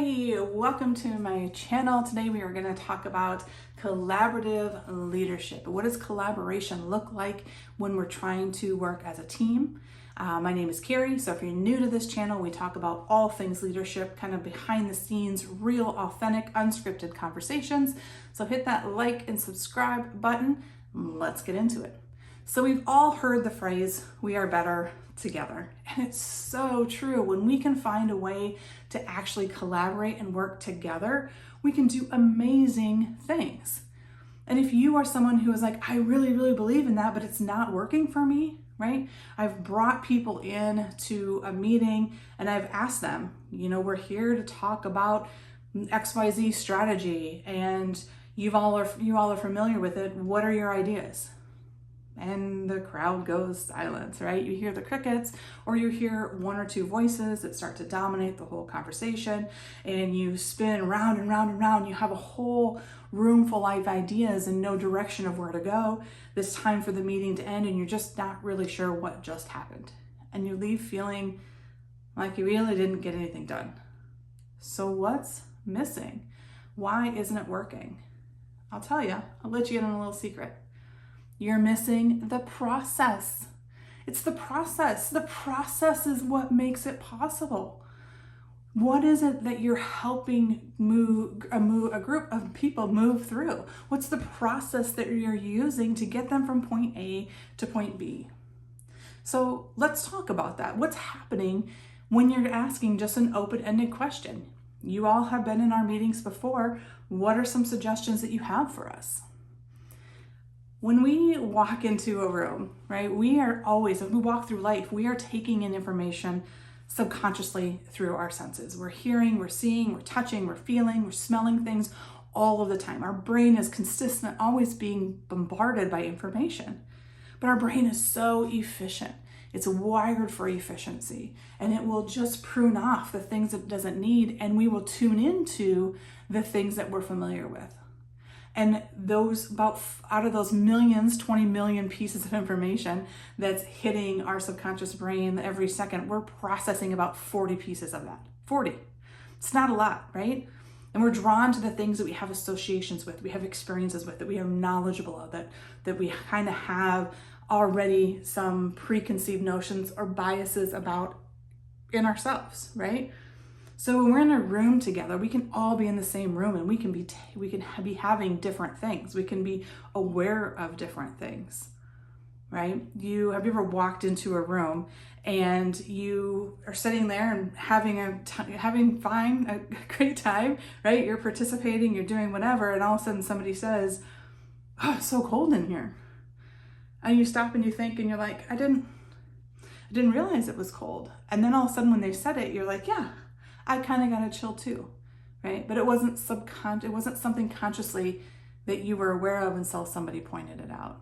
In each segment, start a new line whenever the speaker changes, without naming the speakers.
Hi, welcome to my channel. Today we are going to talk about collaborative leadership. What does collaboration look like when we're trying to work as a team? My name is Carrie, so if you're new to this channel, we talk about all things leadership, kind of behind the scenes, real, authentic, unscripted conversations. So hit that like and subscribe button. Let's get into it. So we've all heard the phrase, we are better together. And it's so true. When we can find a way to actually collaborate and work together, we can do amazing things. And if you are someone who is like, I really believe in that, but it's not working for me, right? I've brought people in to a meeting and I've asked them, we're here to talk about XYZ strategy and you all are familiar with it. What are your ideas? And the crowd goes silent, right? You hear the crickets, or you hear one or two voices that start to dominate the whole conversation, and you spin round and round and round. You have a whole room full of ideas and no direction of where to go. It's time for the meeting to end, and you're just not really sure what just happened. And you leave feeling like you really didn't get anything done. So what's missing? Why isn't it working? I'll tell you. I'll let you in on a little secret. You're missing the process. It's the process. The process is what makes it possible. What is it that you're helping a group of people move through? What's the process that you're using to get them from point A to point B? So let's talk about that. What's happening when you're asking just an open-ended question? You all have been in our meetings before. What are some suggestions that you have for us? When we walk into a room, right, we are always, as we walk through life, we are taking in information subconsciously through our senses. We're hearing, we're seeing, we're touching, we're feeling, we're smelling things all of the time. Our brain is consistent, always being bombarded by information. But our brain is so efficient. It's wired for efficiency, and it will just prune off the things it doesn't need, and we will tune into the things that we're familiar with. And out of those millions, 20 million pieces of information that's hitting our subconscious brain every second, we're processing about 40 pieces of that. 40. It's not a lot, right? And we're drawn to the things that we have associations with, we have experiences with, that we are knowledgeable of, that we kind of have already some preconceived notions or biases about in ourselves, right? So when we're in a room together, we can all be in the same room and we can be having different things. We can be aware of different things, right? Have you ever walked into a room and you are sitting there and having a great time, right? You're participating, you're doing whatever, and all of a sudden somebody says, "Oh, it's so cold in here." And you stop and you think and you're like, I didn't realize it was cold. And then all of a sudden when they said it, you're like, yeah, I kind of got a chill too, right? But it wasn't something consciously that you were aware of until somebody pointed it out.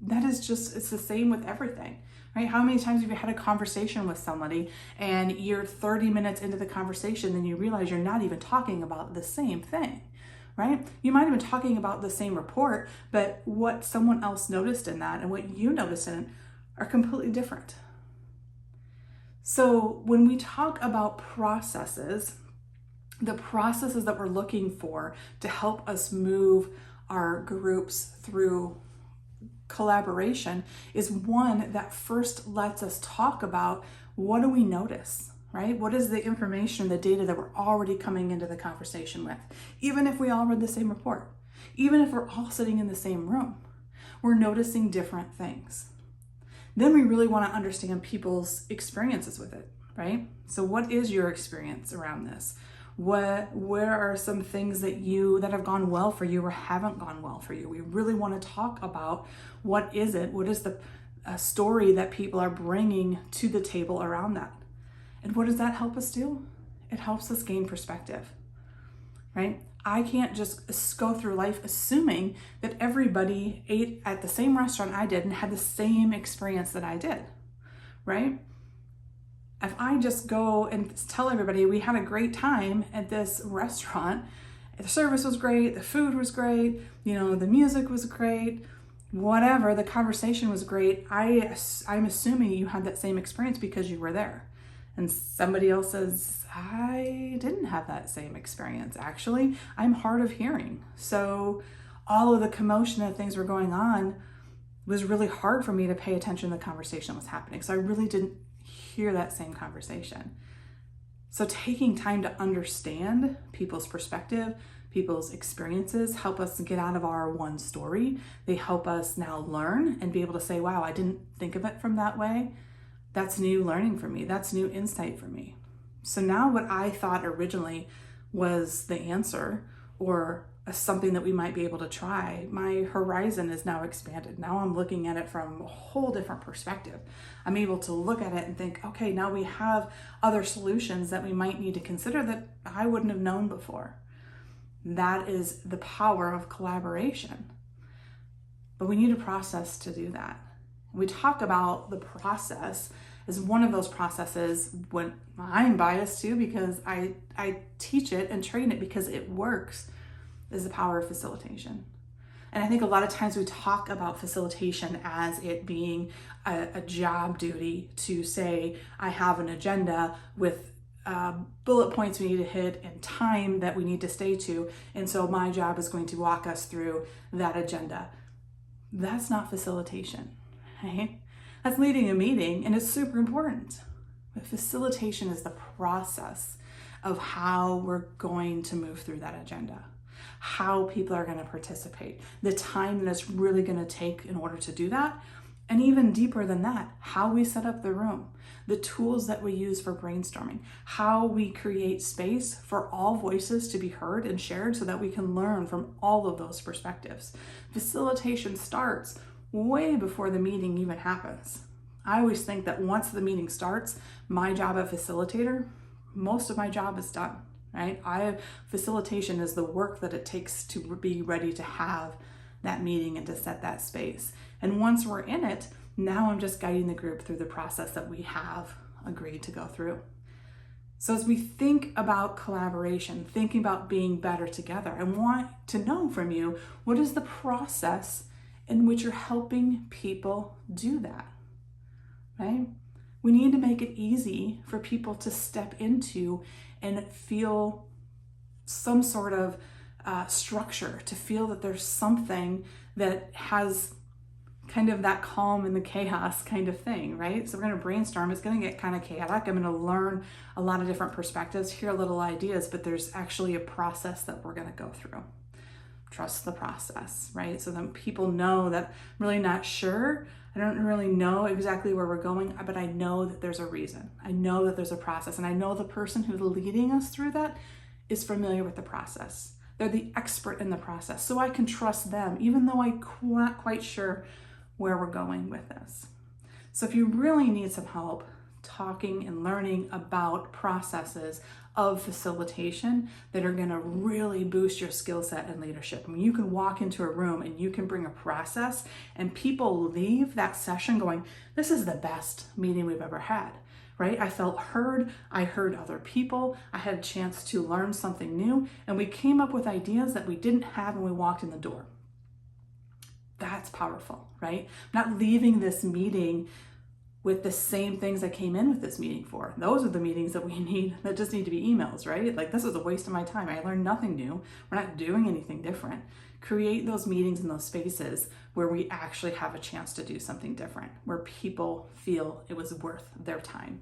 It's the same with everything, right? How many times have you had a conversation with somebody and you're 30 minutes into the conversation and you realize you're not even talking about the same thing, right? You might have been talking about the same report, but what someone else noticed in that and what you noticed in it are completely different. So when we talk about processes, the processes that we're looking for to help us move our groups through collaboration is one that first lets us talk about what do we notice, right? What is the information, the data that we're already coming into the conversation with? Even if we all read the same report, even if we're all sitting in the same room, we're noticing different things. Then we really want to understand people's experiences with it, right? So what is your experience around this? Where are some things that have gone well for you or haven't gone well for you? We really want to talk about what is the story that people are bringing to the table around that. And what does that help us do? It helps us gain perspective, right? I can't just go through life assuming that everybody ate at the same restaurant I did and had the same experience that I did, right? If I just go and tell everybody we had a great time at this restaurant, the service was great, the food was great, the music was great, whatever, the conversation was great, I'm assuming you had that same experience because you were there. And somebody else says, I didn't have that same experience. Actually, I'm hard of hearing. So all of the commotion and things were going on was really hard for me to pay attention to the conversation that was happening. So I really didn't hear that same conversation. So taking time to understand people's perspective, people's experiences help us get out of our one story. They help us now learn and be able to say, wow, I didn't think of it from that way. That's new learning for me. That's new insight for me. So now what I thought originally was the answer or something that we might be able to try, my horizon is now expanded. Now I'm looking at it from a whole different perspective. I'm able to look at it and think, okay, now we have other solutions that we might need to consider that I wouldn't have known before. That is the power of collaboration. But we need a process to do that. We talk about the process as one of those processes when I'm biased too, because I teach it and train it because it works, is the power of facilitation. And I think a lot of times we talk about facilitation as it being a job duty to say, I have an agenda with bullet points we need to hit and time that we need to stay to. And so my job is going to walk us through that agenda. That's not facilitation, right? That's leading a meeting, and it's super important. But facilitation is the process of how we're going to move through that agenda, how people are going to participate, the time that it's really going to take in order to do that, and even deeper than that, how we set up the room, the tools that we use for brainstorming, how we create space for all voices to be heard and shared so that we can learn from all of those perspectives. Facilitation starts way before the meeting even happens. I always think that once the meeting starts, my job as facilitator, most of my job is done, right? Facilitation is the work that it takes to be ready to have that meeting and to set that space. And once we're in it, now I'm just guiding the group through the process that we have agreed to go through. So as we think about collaboration, thinking about being better together, I want to know from you, what is the process in which you're helping people do that, right? We need to make it easy for people to step into and feel some sort of structure, to feel that there's something that has kind of that calm in the chaos kind of thing, right? So we're going to brainstorm. It's going to get kind of chaotic. I'm going to learn a lot of different perspectives, hear little ideas, but there's actually a process that we're going to go through. Trust the process, right? So then people know that I'm really not sure. I don't really know exactly where we're going, but I know that there's a reason. I know that there's a process, and I know the person who's leading us through that is familiar with the process. They're the expert in the process, so I can trust them, even though I'm not quite sure where we're going with this. So if you really need some help talking and learning about processes of facilitation that are going to really boost your skill set in leadership. I mean, you can walk into a room and you can bring a process and people leave that session going, this is the best meeting we've ever had, right? I felt heard. I heard other people. I had a chance to learn something new, and we came up with ideas that we didn't have when we walked in the door. That's powerful, right? I'm not leaving this meeting with the same things I came in with this meeting for. Those are the meetings that we need, that just need to be emails, right? Like, this was a waste of my time. I learned nothing new. We're not doing anything different. Create those meetings in those spaces where we actually have a chance to do something different, where people feel it was worth their time.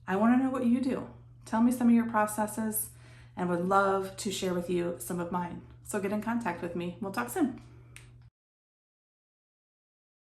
I want to know what you do. Tell me some of your processes, and would love to share with you some of mine. So get in contact with me. We'll talk soon.